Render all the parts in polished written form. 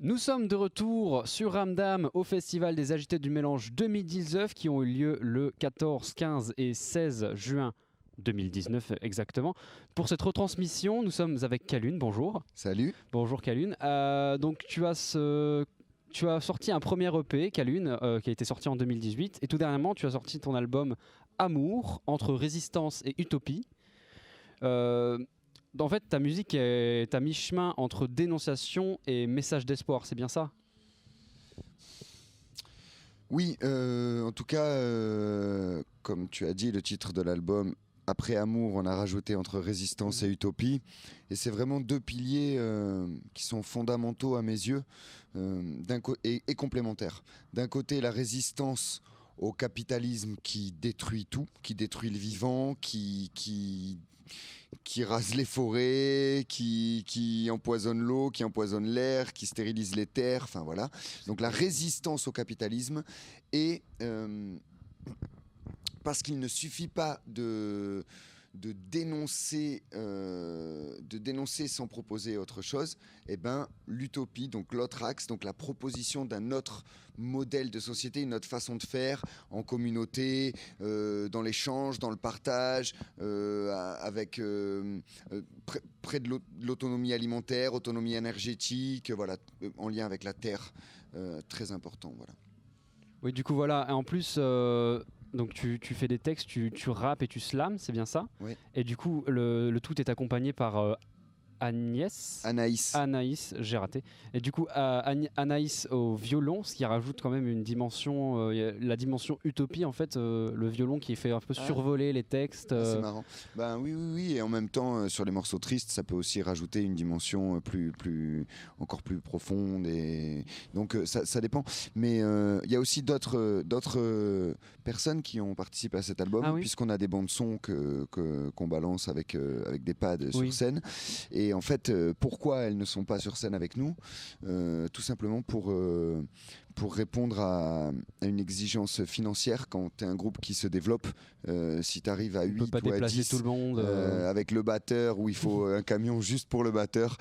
Nous sommes de retour sur Ramdam au Festival des Agités du Mélange 2019 qui ont eu lieu le 14, 15 et 16 juin 2019 exactement. Pour cette retransmission, nous sommes avec Kalun, bonjour. Salut. Bonjour Kalun. Donc tu as sorti un premier EP, Kalun, qui a été sorti en 2018 et tout dernièrement tu as sorti ton album Amour, entre résistance et utopie. En fait, ta musique est à mi-chemin entre dénonciation et message d'espoir, c'est bien ça ? Oui, en tout cas, comme tu as dit, le titre de l'album, après Amour, on a rajouté entre résistance et utopie. Et c'est vraiment deux piliers qui sont fondamentaux à mes yeux et complémentaires. D'un côté, la résistance au capitalisme qui détruit tout, qui détruit le vivant, qui rase les forêts, qui empoisonne l'eau, qui empoisonne l'air, qui stérilise les terres, enfin voilà. Donc la résistance au capitalisme et parce qu'il ne suffit pas de dénoncer sans proposer autre chose, et ben l'utopie, donc l'autre axe, donc la proposition d'un autre modèle de société, une autre façon de faire en communauté, dans l'échange, dans le partage, avec près de l'autonomie alimentaire, autonomie énergétique, voilà, en lien avec la terre, très important, voilà. Oui, du coup voilà, et en plus donc tu fais des textes, tu rappes et tu slams, c'est bien ça ? Oui. Et du coup le tout est accompagné par Anaïs, j'ai raté. Et du coup, Anaïs au violon, ce qui rajoute quand même une dimension, la dimension utopie en fait, le violon qui fait un peu survoler les textes. C'est marrant. Ben oui, et en même temps, sur les morceaux tristes, ça peut aussi rajouter une dimension encore plus profonde. Et donc ça dépend. Mais il y a aussi d'autres personnes qui ont participé à cet album, puisqu'on a des bandes son qu'on balance avec des pads sur scène. Et en fait, pourquoi elles ne sont pas sur scène avec nous ? Tout simplement pour répondre à une exigence financière. Quand tu es un groupe qui se développe, si tu arrives à 8 ou à 10 tout le monde, avec le batteur, où il faut un camion juste pour le batteur,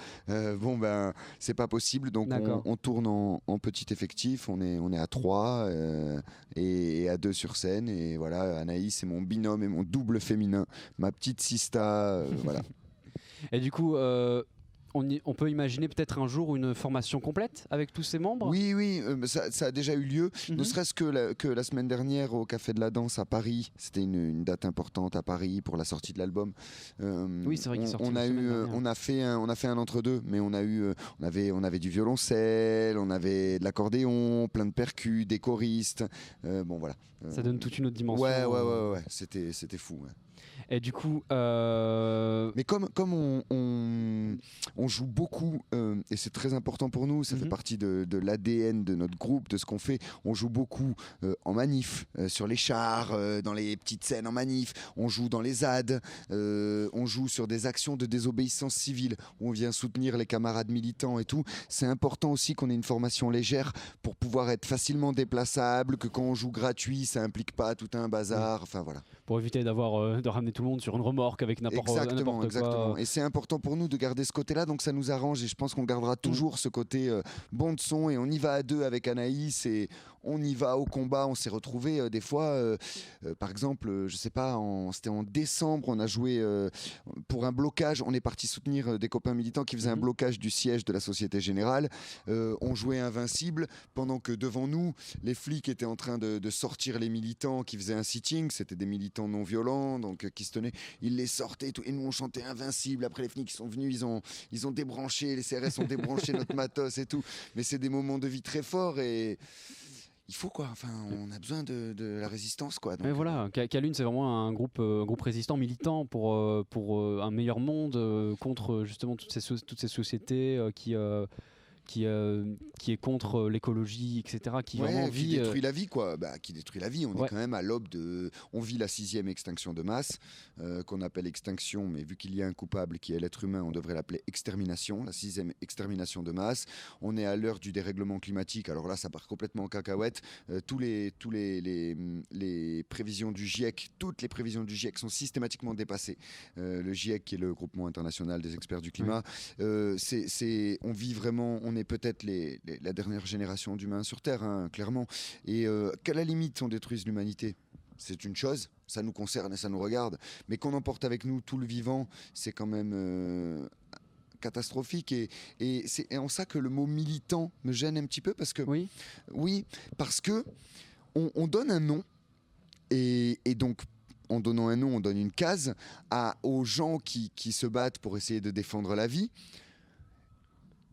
c'est pas possible. Donc on tourne en petit effectif, on est à 3 et à 2 sur scène. Et voilà, Anaïs, c'est mon binôme et mon double féminin, ma petite Sista, voilà. Et du coup, on peut imaginer peut-être un jour une formation complète avec tous ces membres ? Oui, ça a déjà eu lieu, ne serait-ce que la semaine dernière au Café de la Danse à Paris. C'était une date importante à Paris pour la sortie de l'album. Oui, c'est vrai qu'il est sorti on a fait un entre-deux, mais on avait du violoncelle, on avait de l'accordéon, plein de percus, des choristes. Bon voilà. Ça donne toute une autre dimension. Ouais. C'était fou. Ouais. Et du coup, mais comme on joue beaucoup, et c'est très important pour nous, ça fait partie de l'ADN de notre groupe, de ce qu'on fait. On joue beaucoup en manif, sur les chars, dans les petites scènes en manif. On joue dans les ZAD, on joue sur des actions de désobéissance civile où on vient soutenir les camarades militants et tout. C'est important aussi qu'on ait une formation légère pour pouvoir être facilement déplaçable, que quand on joue gratuit, ça implique pas tout un bazar. Enfin voilà. Pour éviter de ramener tout le monde sur une remorque avec n'importe quoi. Exactement. Et c'est important pour nous de garder ce côté-là, donc ça nous arrange et je pense qu'on gardera toujours ce côté bon de son, et on y va à 2 avec Anaïs et on y va au combat. On s'est retrouvés des fois, par exemple, je sais pas, c'était en décembre, on a joué pour un blocage, on est parti soutenir des copains militants qui faisaient un blocage du siège de la Société Générale. On jouait Invincible pendant que devant nous, les flics étaient en train de sortir les militants qui faisaient un sitting. C'était des militants non violents, donc qui se tenaient, ils les sortaient et tout, et nous on chantait Invincible. Après les flics sont venus, ils ont débranché, les CRS ont débranché notre matos et tout. Mais c'est des moments de vie très forts et il faut quoi, enfin on a besoin de la résistance quoi. Donc, mais voilà, Kalun c'est vraiment un groupe résistant, militant pour un meilleur monde, contre justement toutes ces sociétés qui est contre l'écologie, etc., qui vraiment qui détruit la vie, quoi. Qui détruit la vie. On est quand même à l'aube de... On vit la 6e extinction de masse, qu'on appelle extinction, mais vu qu'il y a un coupable qui est l'être humain, on devrait l'appeler extermination, la 6e extermination de masse. On est à l'heure du dérèglement climatique, alors là, ça part complètement en cacahuète. Toutes les prévisions du GIEC, toutes les prévisions du GIEC sont systématiquement dépassées. Le GIEC, qui est le groupement international des experts du climat, on vit vraiment... On est est peut-être la dernière génération d'humains sur Terre, hein, clairement. Et qu'à la limite, on détruise l'humanité, c'est une chose, ça nous concerne et ça nous regarde. Mais qu'on emporte avec nous tout le vivant, c'est quand même catastrophique. Et c'est en ça que le mot militant me gêne un petit peu, parce que, Oui. oui, parce que on donne un nom, et donc, en donnant un nom, on donne une case aux gens qui se battent pour essayer de défendre la vie.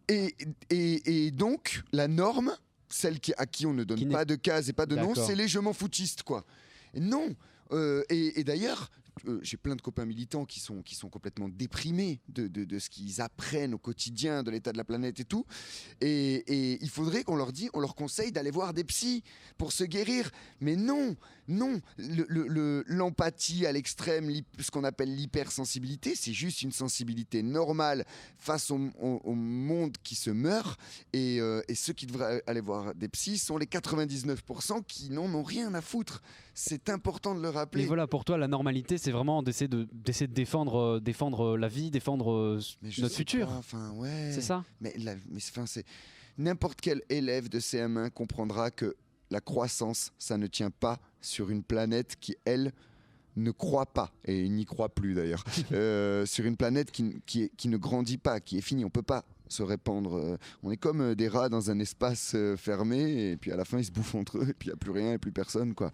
Et donc, la norme, celle à qui on ne donne pas de case et pas de nom, D'accord. c'est les je m'en foutistes, quoi. Et non. Et d'ailleurs, j'ai plein de copains militants qui sont complètement déprimés de ce qu'ils apprennent au quotidien, de l'état de la planète et tout. Et il faudrait qu'on leur conseille d'aller voir des psys pour se guérir. Mais non, non. L'empathie à l'extrême, ce qu'on appelle l'hypersensibilité, c'est juste une sensibilité normale face au monde qui se meurt. Et ceux qui devraient aller voir des psys sont les 99% qui n'en ont rien à foutre. C'est important de le rappeler. Mais voilà, pour toi, la normalité, c'est vraiment d'essayer de défendre la vie, défendre notre futur. Enfin, ouais. C'est ça. Mais c'est n'importe quel élève de CM1 comprendra que la croissance, ça ne tient pas sur une planète qui, elle, ne croit pas, et n'y croit plus d'ailleurs, sur une planète qui ne grandit pas, qui est finie. On peut pas se répandre. On est comme des rats dans un espace fermé, et puis à la fin ils se bouffent entre eux, et puis il n'y a plus rien et plus personne, quoi.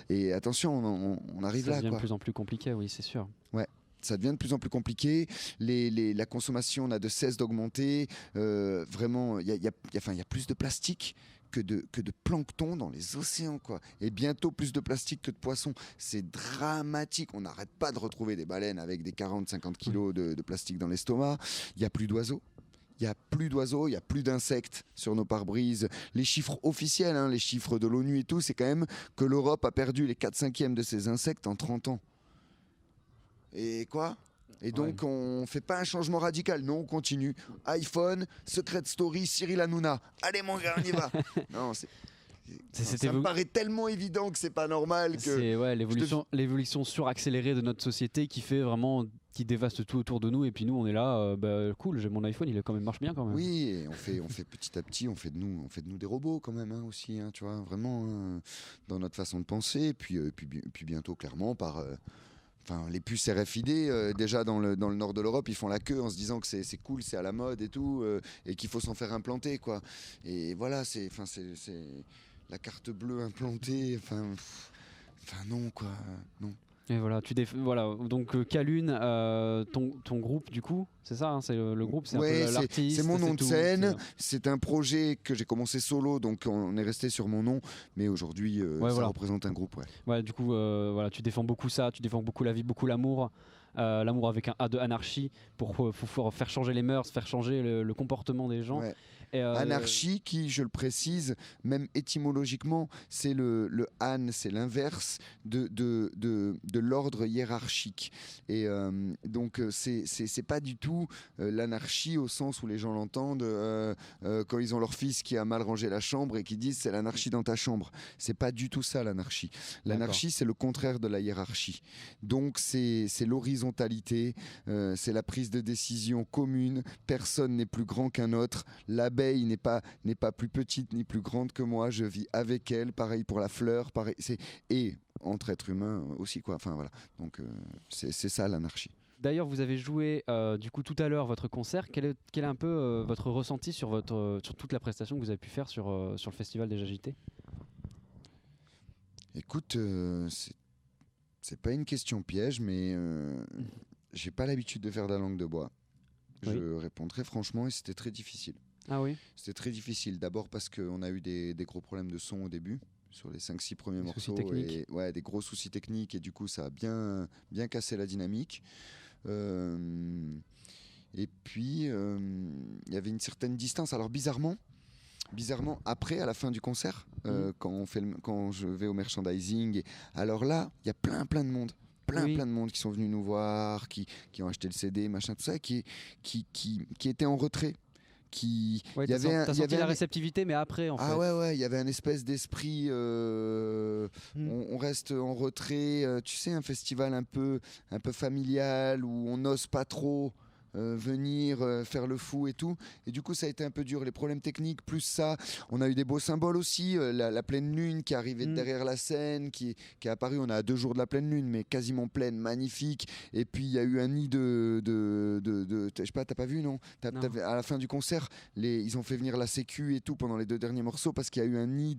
Et attention, on arrive là. Ça devient quoi. de plus en plus compliqué, oui, c'est sûr. Ouais. Ça devient de plus en plus compliqué. La consommation n'a de cesse d'augmenter. Vraiment, il y a plus de plastique que de plancton dans les océans, quoi. Et bientôt plus de plastique que de poissons. C'est dramatique. On n'arrête pas de retrouver des baleines avec des 40-50 kilos de plastique dans l'estomac. Il n'y a plus d'oiseaux. Il n'y a plus d'oiseaux, il n'y a plus d'insectes sur nos pare-brises. Les chiffres officiels, hein, les chiffres de l'ONU et tout, c'est quand même que l'Europe a perdu les 4/5 de ses insectes en 30 ans. Et quoi ? Et donc, on ne fait pas un changement radical. Non, on continue. iPhone, Secret Story, Cyril Hanouna. Allez, mon gars, on y va. Non, ça me paraît tellement évident que c'est pas normal. C'est l'évolution suraccélérée de notre société qui fait vraiment, qui dévaste tout autour de nous. Et puis nous, on est là, cool, j'ai mon iPhone, marche bien quand même. Oui, et on fait petit à petit, on fait de nous des robots quand même, hein, aussi, hein, tu vois, vraiment, dans notre façon de penser. Et puis bientôt, clairement, par les puces RFID, déjà dans le nord de l'Europe, ils font la queue en se disant que c'est cool, c'est à la mode et tout, et qu'il faut s'en faire implanter, quoi. Et voilà, c'est la carte bleue implantée, non, quoi, non. Et voilà, donc Calune, ton groupe du coup, c'est ça, hein, c'est le groupe, c'est un peu l'artiste. C'est mon nom de scène, c'est un projet que j'ai commencé solo, donc on est resté sur mon nom, mais aujourd'hui ça représente un groupe. Ouais, du coup, tu défends beaucoup ça, tu défends beaucoup la vie, beaucoup l'amour. L'amour avec un A de anarchie pour faire changer les mœurs, faire changer le comportement des gens. Ouais. Anarchie qui, je le précise, même étymologiquement, c'est le an, c'est l'inverse de l'ordre hiérarchique. Et donc c'est pas du tout l'anarchie au sens où les gens l'entendent quand ils ont leur fils qui a mal rangé la chambre et qui disent c'est l'anarchie dans ta chambre. C'est pas du tout ça l'anarchie. L'anarchie, c'est le contraire de la hiérarchie. Donc c'est l'horizontalité, c'est la prise de décision commune. Personne n'est plus grand qu'un autre. L'abeille n'est pas plus petite ni plus grande que moi. Je vis avec elle. Pareil pour la fleur. Pareil. Et entre êtres humains aussi, quoi. Enfin voilà. Donc c'est ça l'anarchie. D'ailleurs, vous avez joué du coup tout à l'heure votre concert. Quel est un peu votre ressenti sur toute la prestation que vous avez pu faire sur le Festival des Agités ? Écoute, c'est pas une question piège, mais j'ai pas l'habitude de faire de la langue de bois. Je réponds très franchement et c'était très difficile. Ah oui ? C'était très difficile. D'abord parce qu'on a eu des gros problèmes de son au début, sur les 5-6 premiers morceaux. Et, des gros soucis techniques. Et du coup, ça a bien cassé la dynamique. Et puis, il y avait une certaine distance. Alors bizarrement, après, à la fin du concert, quand je vais au merchandising, alors là, il y a plein de monde. Plein de monde qui sont venus nous voir, qui ont acheté le CD, machin, tout ça, qui étaient en retrait. T'as senti la réceptivité, mais après, en fait. Ah ouais, il y avait un espèce d'esprit. On reste en retrait. Tu sais, un festival un peu familial où on n'ose pas trop venir faire le fou et tout. Et du coup, ça a été un peu dur. Les problèmes techniques, plus ça, on a eu des beaux symboles aussi. La pleine lune qui arrivait derrière la scène, qui est apparue. On a 2 jours de la pleine lune, mais quasiment pleine, magnifique. Et puis il y a eu un nid je sais pas, t'as pas vu, non, à la fin du concert, ils ont fait venir la sécu et tout pendant les 2 derniers morceaux parce qu'il y a eu un nid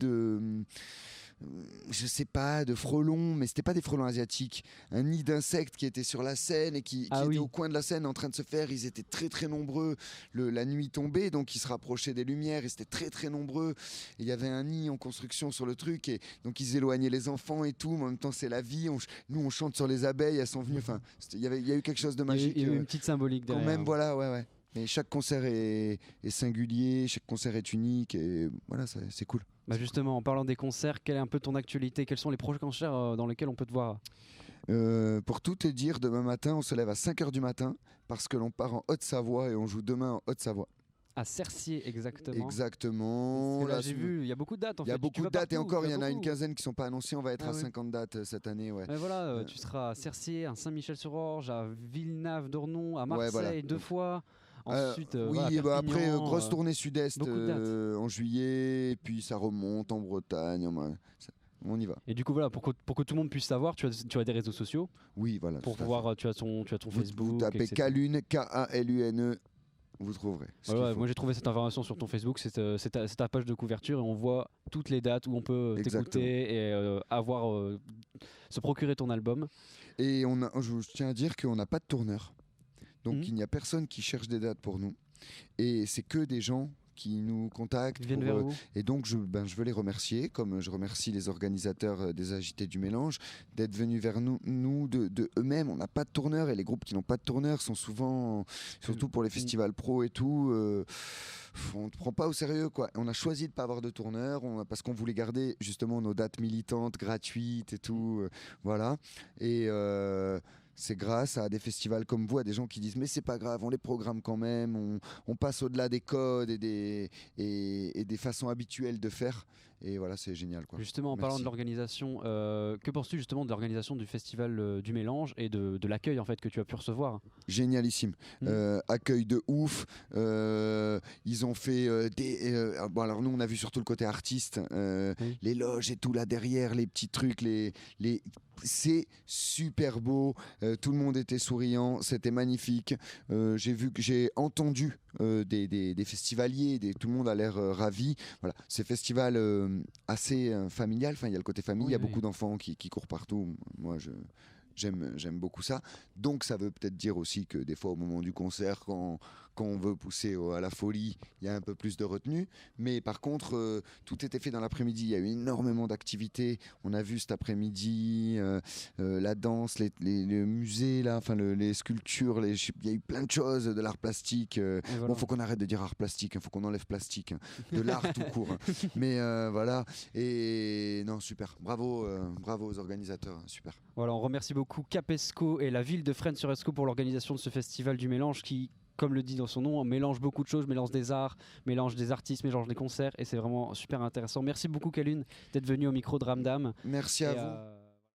je sais pas, de frelons, mais c'était pas des frelons asiatiques, un nid d'insectes qui était sur la scène et qui était au coin de la scène en train de se faire. Ils étaient très très nombreux, la nuit tombait, donc ils se rapprochaient des lumières, ils étaient très très nombreux, et il y avait un nid en construction sur le truc, et donc ils éloignaient les enfants et tout, mais en même temps c'est la vie, nous on chante sur les abeilles, elles sont venues, enfin il y a eu quelque chose de magique. Il y a eu une petite symbolique derrière. Quand même, voilà, ouais. Mais chaque concert est singulier, chaque concert est unique, et voilà, c'est cool. Bah justement, en parlant des concerts, quelle est un peu ton actualité? Quels sont les prochains concerts dans lesquels on peut te voir? Pour tout te dire, demain matin, on se lève à 5h du matin parce que l'on part en Haute-Savoie et on joue demain en Haute-Savoie. À Cercier, exactement. Exactement. Là, j'ai vu, il y a beaucoup de dates. Il y a beaucoup de dates et encore, il y en a une quinzaine qui ne sont pas annoncées. On va être à 50 dates cette année. Ouais. Mais voilà, tu seras à Cercier, à Saint-Michel-sur-Orge, à Villeneuve-d'Ornon, à Marseille 2 fois. Ensuite, après, grosse tournée sud-est en juillet, et puis ça remonte en Bretagne. On y va. Et du coup, voilà, pour que tout le monde puisse savoir, tu as des réseaux sociaux. Oui, voilà. Pour pouvoir, tu as ton Facebook. Vous tapez Kalune, Kalune. Vous trouverez. Moi j'ai trouvé cette information sur ton Facebook, c'est ta page de couverture et on voit toutes les dates où on peut t'écouter et se procurer ton album. Et je tiens à dire qu'on n'a pas de tourneur. Donc il n'y a personne qui cherche des dates pour nous. Et c'est que des gens qui nous contactent. Viennent vers vous. Et donc je veux les remercier, comme je remercie les organisateurs des Agités du Mélange, d'être venus vers nous de eux-mêmes. On n'a pas de tourneur et les groupes qui n'ont pas de tourneur sont souvent, surtout pour les festivals pro et tout, on ne prend pas au sérieux, quoi. On a choisi de ne pas avoir de tourneur parce qu'on voulait garder justement nos dates militantes, gratuites et tout. Voilà. Et c'est grâce à des festivals comme vous, à des gens qui disent mais c'est pas grave, on les programme quand même, on passe au-delà des codes et des façons habituelles de faire. Et voilà, c'est génial, quoi. Justement, en parlant de l'organisation, que penses-tu justement de l'organisation du festival du Mélange et de l'accueil en fait que tu as pu recevoir? Génialissime. Accueil de ouf. Ils ont fait alors nous on a vu surtout le côté artiste, les loges et tout là derrière, les petits trucs, c'est super beau, tout le monde était souriant, c'était magnifique. J'ai entendu des festivaliers, tout le monde a l'air ravi. Voilà, c'est festival assez familial. Enfin, il y a le côté famille, il y a beaucoup d'enfants qui courent partout. Moi, j'aime beaucoup ça. Donc ça veut peut-être dire aussi que des fois au moment du concert, quand on veut pousser à la folie, il y a un peu plus de retenue. Mais par contre, tout était fait dans l'après-midi. Il y a eu énormément d'activités. On a vu cet après-midi la danse, les musées, là, enfin les sculptures. Il y a eu plein de choses, de l'art plastique. Voilà. Bon, faut qu'on arrête de dire art plastique. Il faut qu'on enlève plastique. De l'art tout court. Mais voilà. Et non, super. Bravo aux organisateurs. Super. Voilà, on remercie beaucoup Capesco et la ville de Fresnes-sur-Escaut pour l'organisation de ce festival du Mélange qui, comme le dit dans son nom, mélange beaucoup de choses, mélange des arts, mélange des artistes, mélange des concerts et c'est vraiment super intéressant. Merci beaucoup Kalune d'être venu au micro de Ramdam. Merci à vous.